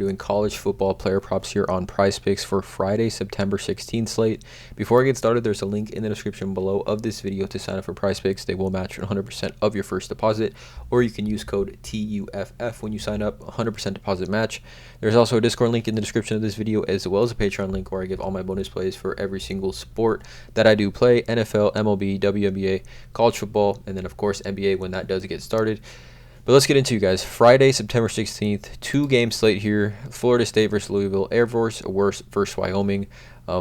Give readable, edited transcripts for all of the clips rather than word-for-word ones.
Doing college football player props here on PrizePicks for Friday, September 16th slate. Before I get started, there's a link in the description below of this video to sign up for PrizePicks. They will match 100% of your first deposit, or you can use code TUFF when you sign up, 100% deposit match. There's also a Discord link in the description of this video, as well as a Patreon link where I give all my bonus plays for every single sport that I do play: NFL, MLB, WNBA, college football, and then of course NBA when that does get started. But let's get into you guys. Friday, September 16th, 2-game slate here. Florida State versus Louisville, Air Force versus Wyoming.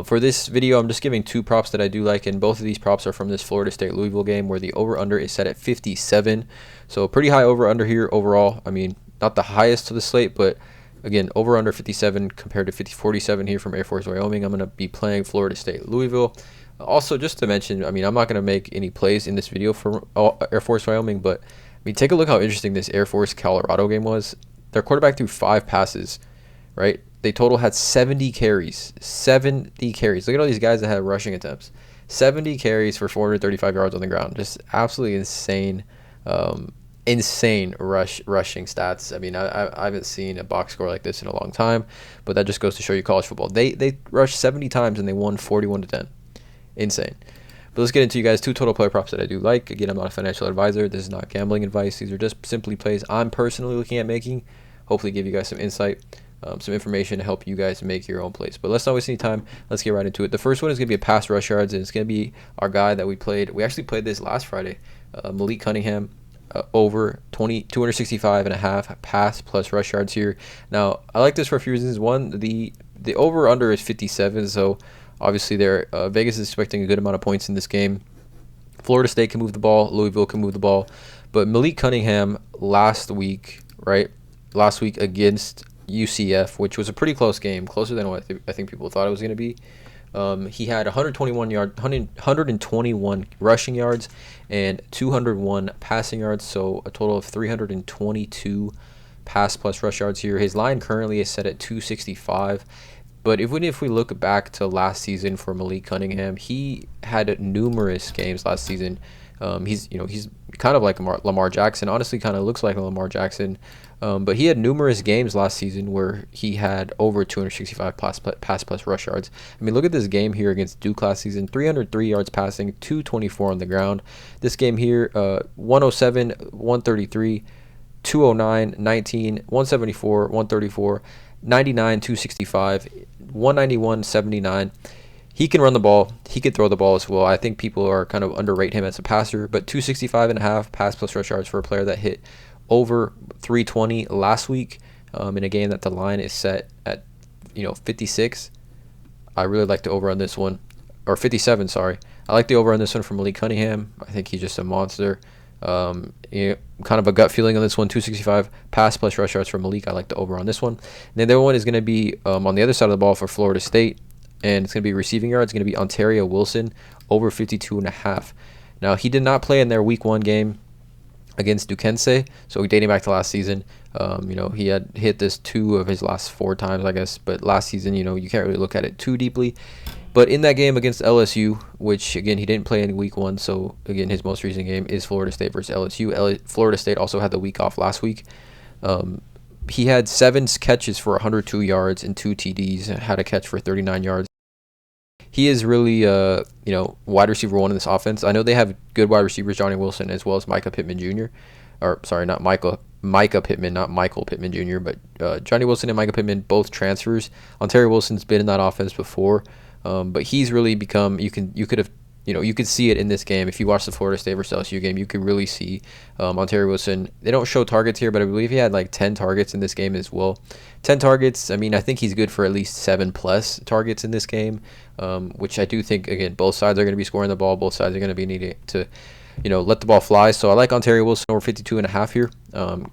For this video, I'm just giving 2 props that I do like, and both of these props are from this Florida State-Louisville game where the over-under is set at 57. So pretty high over-under here overall. I mean, not the highest to the slate, but again, over-under 57 compared to 47 here from Air Force Wyoming. I'm going to be playing Florida State-Louisville. Also, just to mention, I mean, I'm not going to make any plays in this video for Air Force Wyoming, but I mean, take a look how interesting this Air Force Colorado game was. Their quarterback threw 5 passes, right? They total had 70 carries. 70 carries. Look at all these guys that had rushing attempts. 70 carries for 435 yards on the ground. Just absolutely insane, insane rushing stats. I mean, I haven't seen a box score like this in a long time, but that just goes to show you college football. They rushed 70 times and they won 41-10. Insane. But let's get into you guys 2 total player props that I do like. Again, I'm not a financial advisor. This is not gambling advice. These are just simply plays I'm personally looking at making. Hopefully give you guys some insight, some information to help you guys make your own plays. But let's not waste any time. Let's get right into it. The first one is going to be a pass rush yards, and it's going to be our guy that we played. We actually played this last Friday. Malik Cunningham, over 265.5 pass plus rush yards here. Now, I like this for a few reasons. One, the over-under is 57, so obviously, Vegas is expecting a good amount of points in this game. Florida State can move the ball. Louisville can move the ball. But Malik Cunningham last week against UCF, which was a pretty close game, closer than what I think people thought it was going to be. He had 121 rushing yards and 201 passing yards, so a total of 322 pass plus rush yards here. His line currently is set at 265. But even if we look back to last season for Malik Cunningham, he had numerous games last season. He's kind of like Lamar Jackson. Honestly, kind of looks like Lamar Jackson. But he had numerous games last season where he had over 265 pass plus rush yards. I mean, look at this game here against Duke last season: 303 yards passing, 224 on the ground. This game here, 107, 133, 209, 19, 174, 134. 99, 265, 191, 79. He can run the ball. He can throw the ball as well. I think people are kind of underrate him as a passer, but 265.5 pass plus rush yards for a player that hit over 320 last week in a game that the line is set at 56. I really like the over on this one, or 57. Sorry, I like the over on this one from Malik Cunningham. I think he's just a monster. Kind of a gut feeling on this one. 265 pass plus rush yards for Malik. I like the over on this one. And then the other one is going to be on the other side of the ball for Florida State, and it's going to be receiving yards. It's going to be Ontario Wilson, over 52.5. Now, he did not play in their week 1 game against Duquesne, so dating back to last season. He had hit this 2 of his last 4 times, I guess, but last season, you can't really look at it too deeply. But in that game against LSU, which, again, he didn't play in week 1, so, again, his most recent game is Florida State versus LSU. Florida State also had the week off last week. He had 7 catches for 102 yards and 2 TDs, had a catch for 39 yards. He is really, wide receiver 1 in this offense. I know they have good wide receivers, Johnny Wilson, as well as Micah Pittman Jr. Micah Pittman, not Michael Pittman Jr., but Johnny Wilson and Micah Pittman, both transfers. Ontario Wilson's been in that offense before. But he's really become, you could see it in this game. If you watch the Florida State versus LSU game, you could really see Ontario Wilson. They don't show targets here, but I believe he had like 10 targets in this game as well. 10 targets. I mean, I think he's good for at least 7+ targets in this game, which I do think, again, both sides are going to be scoring the ball. Both sides are going to be needing to, let the ball fly. So I like Ontario Wilson over 52.5 here.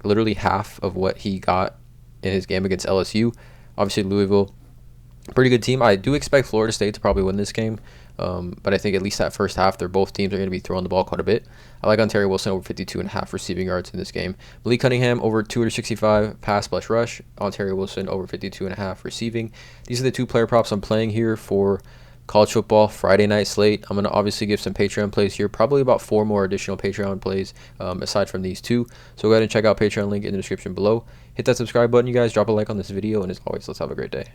Literally half of what he got in his game against LSU. Obviously, Louisville, pretty good team. I do expect Florida State to probably win this game, but I think at least that first half, both teams are going to be throwing the ball quite a bit. I like Ontario Wilson over 52.5 receiving yards in this game. Malik Cunningham over 265 pass plus rush. Ontario Wilson over 52.5 receiving. These are the 2 player props I'm playing here for college football Friday night slate. I'm going to obviously give some Patreon plays here, probably about 4 more additional Patreon plays aside from these 2. So go ahead and check out Patreon link in the description below. Hit that subscribe button, you guys. Drop a like on this video, and as always, let's have a great day.